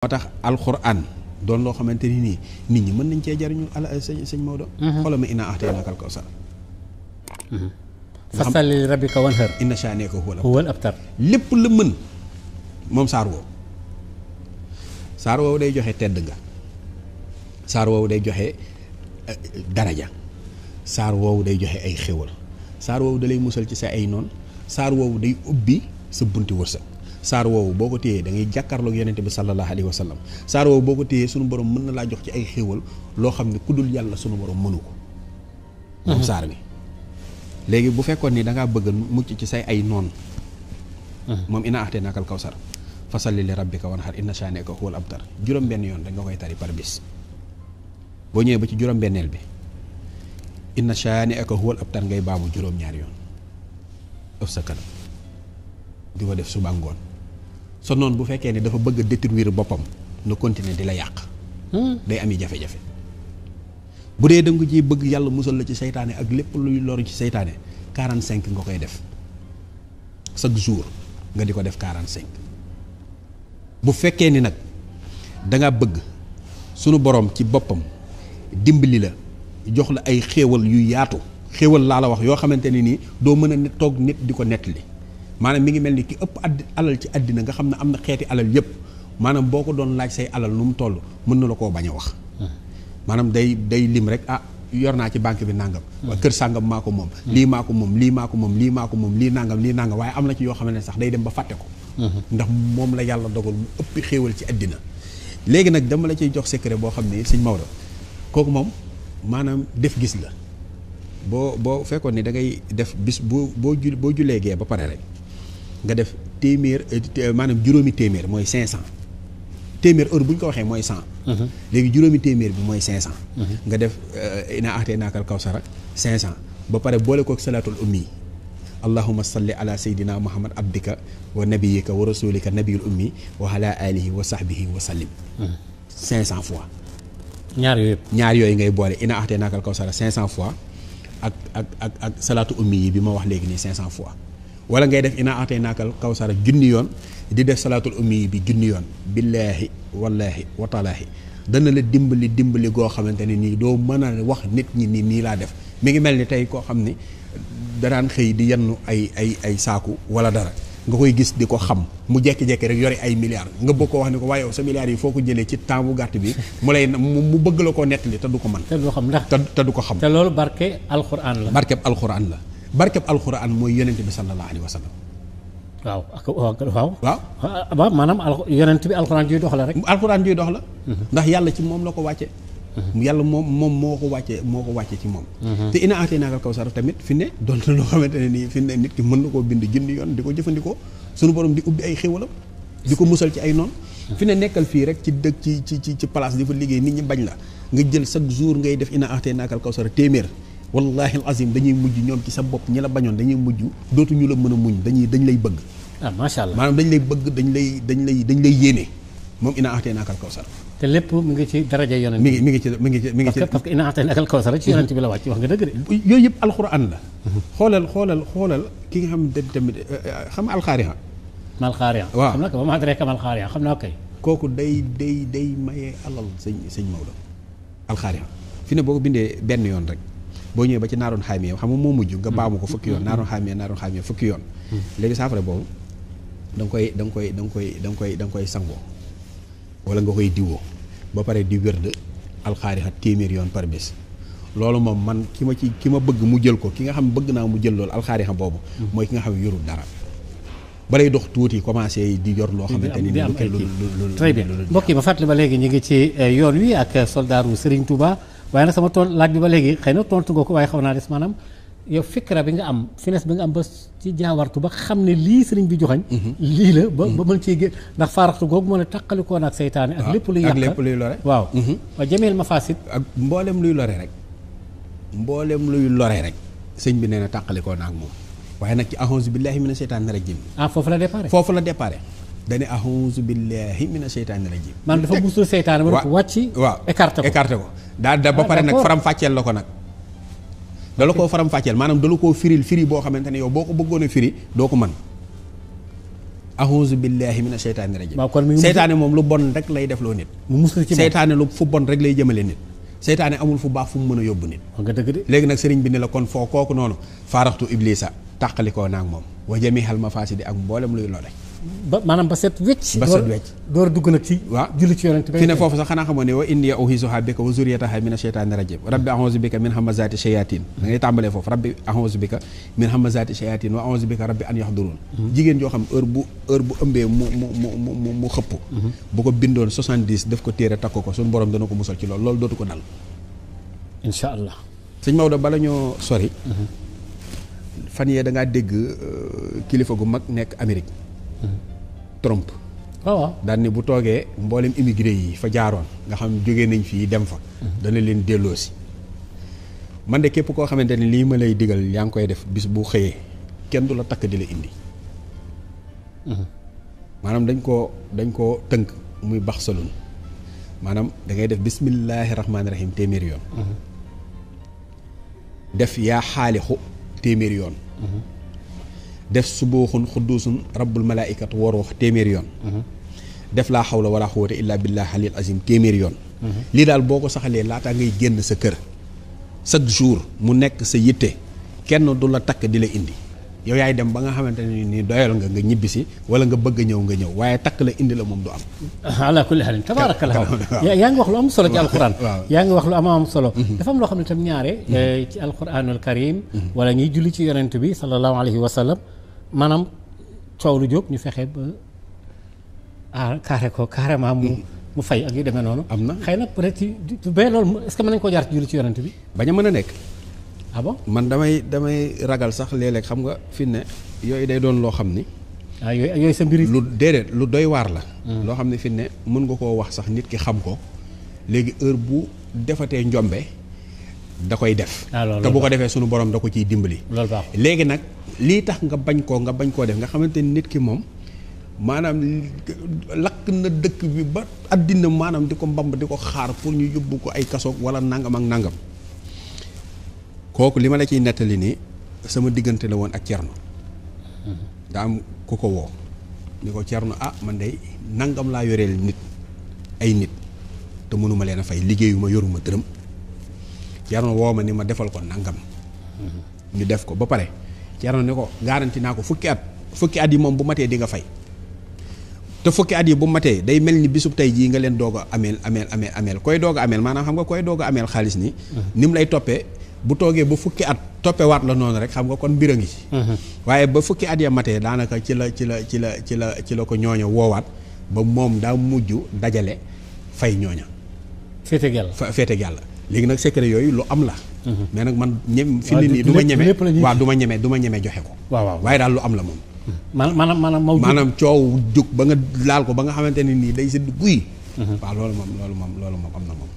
moo tax alxuraan doon loo xamante ni nii nit ñi mën nañ cee jariñu sëñ Maodo. xoolal ma innaa a'taynaakal kawsar. fasalli li rabbika wanhar. inna shaani'aka huwal abtar. lépp la mën moom saar woowu. saar woowu day joxe tedd nga. saar woowu day joxe daraja. saar woowu day joxe ay xéwal. saar woowu da lay musal ci sa ay noon. saar woowu day ubbi sa bunti wërsëg. saar woowu boo ko téyee da ngay jàkkaarloog yonente bi sallallahu alayhi wa sallam. saar woowu boo ko téyee sunu borom mën na laa jox ci ay xéwal loo xam ne ku dul yàlla sunu borom mënu ko. moom saar bi. léegi bu fekkoon ni da ngaa bëgg mucc ci say ay noon. moom innaa a'taynaakal kawsar fasalli li rabbika wanhar inna shaani'aka huwal abtar juróom-benn yoon da nga koy tari par bis. boo ñëwee ba ci juróom-benneel bi inna shaani'aka huwal abtar ngay baamu juróom-ñaari yoon ëf sa kanam di ko def suba ngoon sa noonu bu fekkee ne dafa bëgg a détruire boppam na continuer di la yàq. day ami jafe-jafe. bu dee da nga ciy bëgg yàlla musal la ci seytaane ak lépp luy loru ci seytaane 45 nga koy def chaque jour nga di ko def 45. bu fekkee ni nag da nga bëgg sunu borom ci boppam dimbali la jox la ay xéewal yu yaatu xéewal laa la wax yoo xamante ne nii doo mën a toog nit di ko nettali maanaam mi ngi mel ni ki ëpp alal ci àddina nga xam ne am na xeeti alal yëpp maanaam boo ko doon laaj say alal nu mu toll mën na la koo bañ a wax. maanaam day lim rek yor naa ci banque bi nangam. kër sàngam maa ko moom. lii maa ko moom lii maa ko moom lii maa ko moom lii nangam waaye am na ci yoo xam ne sax day dem ba fàtte ko. ndax moom la yàlla dogal mu ëpp xéewal ci àddina. léegi nag dama la ciy jox secret boo xam ne sëñ Maodo kooku moom maanaam def gis la boo fekkoon ni da ngay def bis boo julee gee ba pare rek nga def téeméer maanaam juróomi téeméer mooy 500. téeméer heure bu ñu ko waxee mooy 100. léegi juróomi téeméer bi mooy 500. nga def innaa a'taynaakal kawsara 500 ba pare boole kook salaatul ummi allahumma salli ala sayyidina muhammad abdika wa nabiyika wa rasulika nabiyul ummi wa ala alihi wa sahbihi wa sallim. 500 fois. ñaar yooyu ngay boole innaa a'taynaakal kawsara 500 fois ak salaatu ummi yi bi ma wax léegi nii 500 fois. wala ngay def innaa a'taynaakal kawsara junni yoon di def salaatul ummi bi junni yoon billaahi wallaahi wataalaahi dana la dimbali goo xamante ne nii doo mën a wax nit ñi nii laa def mi ngi mel ni tey koo xam ni danaan xëy di yenn ay saaku wala dara nga koy gis di ko xam mu jekki-jekki rek yore ay milliards nga bëgg ko wax ni ko waaye sa milliards yi foo ko jëlee ci temps bu gàtt bi mu bëgg la koo nettali te du ko mën. te du ko xam. te loolu barke alxuraan la. barkeb alxuraan mooy yonent bi sallallahu alayhi wa sallam. waaw maanaam yonent bi alxuraan juy dox la rek. alxuraan juy dox la. ndax yàlla ci moom la ko wàcce. yàlla moom moo ko wàcce ci moom. te innaa a'taynaakal kawsar tamit fi ne doon na loo xamante ne nii fi ne nit ki mën na koo bind junni yoon di ko jëfandikoo sunu borom di ubbi ay xéwalam di ko musal ci ay noon. fi ne nekkal fii rek ci dëkk ci place di fa liggéey nit ñi bañ la nga jël chaque jour ngay def innaa a'taynaakal kawsar téeméer. wallahi alazim dañuy mujj ñoom ci sa bopp ñi la bañoon dañuy mujj dootuñu la mën a muñ dañ lay bëgg. macha allah maanaam dañ lay bëgg dañ lay yéene moom innaa a'taynaakal kawsar. te lépp mi ngi ci daraja yonent bi. mi ngi ci parce que innaa a'taynaakal kawsar ci yonent bi la wàcc wax nga dëgg de. yooyu yëpp alxuraan la. xoolal ki nga xam ne tamit xam nga alxaariya. malxaariya. waaw xam naa ko ba ma adressé malxaariya xam naa kay. kooku day maye alal sëñ Maodo. alxaariya fi ne boo ko bindee benn yoon rek. boo ñëwee ba ci naaroon xaymee xam nga moo mujj nga baamu ko fukki yoon naaroon xaymee fukki yoon. léegi saafara boobu da nga koy sangoo wala nga koy diwoo ba pare di wérd alxaarixa téeméer yoon par bés. loolu moom man ki ma bëgg mu jël ko ki nga xam ne bëgg naa mu jël loolu alxaarixa boobu. mooy ki nga xam ne yorul dara. balay dox tuuti commencé di yor loo xamante ni lu très bien mbokk yi ma fàttali ba léegi ñu ngi ci yoon wi ak soldaaru Serigne Touba. waaye nag sama laaj bi ba léegi xëy na tontu nga ko waaye xaw naa des maanaam yow fikra bi nga am finesse bi nga am ba ci jaawartu ba xam ne lii sëriñ bi joxañ lii la ba mën cee génn ndax faaraxtu googu moo ne taqalikoon ak seytaane ak lépp luy yàq ak lépp luy lore waaw wa jameel mafasid ak mboolem luy lore rek sëñ bi nee na taqalikoon ak moom waaye nag ci a'uuzu billaahi mina seytaani rajiim foofu la déparé dane a'uuzu billaahi mina seytaani rajiim maanaam dafa musul seytaane ba wàcc écarté ko da ba pare nag faram fàcceel la ko nag dala koo faram fàcceel maanaam dala koo firi boo xamante ne yow boo ko bëggoon a firi doo ko mën a'uuzu billahi mina sheytaani rajim. waaw kon seytaane moom lu bon rek lay def loo nit. mu musal ci moom seytaane lu fu bon rek lay jëmale nit. seytaane amul fu baax fu mu mën a yóbbu nit. nga dëgg de. léegi nag sëriñ bi ne la kon foo kooku noonu faaraxtu iblisa tàqalikoo naag moom wa jamihal mafaasidi ak mboolem luy lore. ba maanaam ba set wecc. ba set wecc door a dugg nag ci. waaw julli ci yonent bi. fi ne foofu sax xanaa xamoon ne wa inni u'iizuhaa bika wa zurriyatahaa mina sheytaani rajiim rabbi a'uuzu bika min hamazaati shayaatiin da ngay tàmbalee foofu rabbi a'uuzu bika min hamazaati shayaatiin wa a'uuzu bika rabbi an yahduruun. jigéen joo xam heure bu ëmbee mu xëpp. bu ko bindoon 70 daf ko téere takk ko suñu borom dana ko musal ci loolu dootu ko dal. incha allah. sëñ Maodo bala ñoo sori. fan yee da ngaa dégg kilifa gu mag nekk Amérique. Trump. waaw daal ni bu toogee mboolem immigré yi fa jaaroon nga xam jóge nañ fii dem fa. dana leen delloosi. man de képp koo xamante ni lii ma lay digal yaa ngi koy def bis bu xëyee kenn du la takk di la indi. maanaam dañ koo tënk muy bax salun maanaam da ngay def bismillahi rahmaani rahim téeméeri yoon. def yaa xaalixu téeméeri yoon. def subuuxun xudduusun rabbul malaa'ikat waruux téeméeri yoon. def laa xawla wala xuwwata illaa billahi aliyil azim téeméeri yoon. lii daal boo ko saxalee laataa ngay génn sa kër chaque jour mu nekk sa yitte kenn du la takk di la indi yow yaay dem ba nga xamante ne ni doyal nga ñibbisi wala nga bëgg a ñëw nga ñëw waaye takk la indi la moom du am. ala kulli xaalin tabaarakallah. yaa ngi wax lu am solo ci alquran. yaa ngi wax lu am solo. dafa am loo xam ne tam ñaare. ci alquranul karim. wala ñuy julli ci yonent bi sallallahu alayhi wa sallam maanaam coow lu jóg ñu fexe ba carrément mu fay ak yu demee noonu. am na xëy na peut-être ci ba loolu est-ce que mën nañu koo jaar ci julli ci yonent bi. bañ a mën a nekk. ah bon man damay ragal sax léeg-léeg xam nga fi ne yooyu day doon loo xam ni. ah yooyu sa mbir. lu déedéet lu doy waar la. loo xam ne fi ne mën nga koo wax sax nit ki xam ko léegi heure bu defatee njombe da koy def. te bu ko defee sunu borom da ko ciy dimbali. loolu baaxul léegi nag lii tax nga bañ koo def nga xamante ni nit ki moom maanaam lakk na dëkk bi ba àddina maanaam di ko mbamb di ko xaar pour ñu yóbbu ko ay kasoog wala nangam ak nangam. kooku li ma la ciy nettali nii sama diggante la woon ak Cerno daa am ku ko woo ni ko Cerno man de nangam laa yoreel nit ay nit te mënuma leen a fay liggéeyuma yoruma dërëm Cerno woo ma ni ma defal ko nangam ñu def ko ba pare Cerno ni ko garanti naa ko fukki at yi moom bu matee di nga fay te fukki at yi bu matee day mel ni bisub tey jii nga leen doog a ameel koy doog a ameel maanaam xam nga koy doog a ameel xaalis ni ni mu lay toppee bu toogee ba fukki at toppewaat la noonu rek xam nga kon mbir a ngi ci. waaye ba fukki at ya matee daanaka ci la ko ñooña woowaat ba moom daa mujj dajale fay ñooña. féeteeg yàlla féeteeg yàlla léegi nag secret yooyu lu am la. mais nag man fi ni nii du ma ñeme waaw du ma ñeme joxe ko. waaw waaye daal lu am la moom. maanaam coow jug ba nga laal ko ba nga xamante ne nii day sëdd guy. waaw loolu moom am na moom.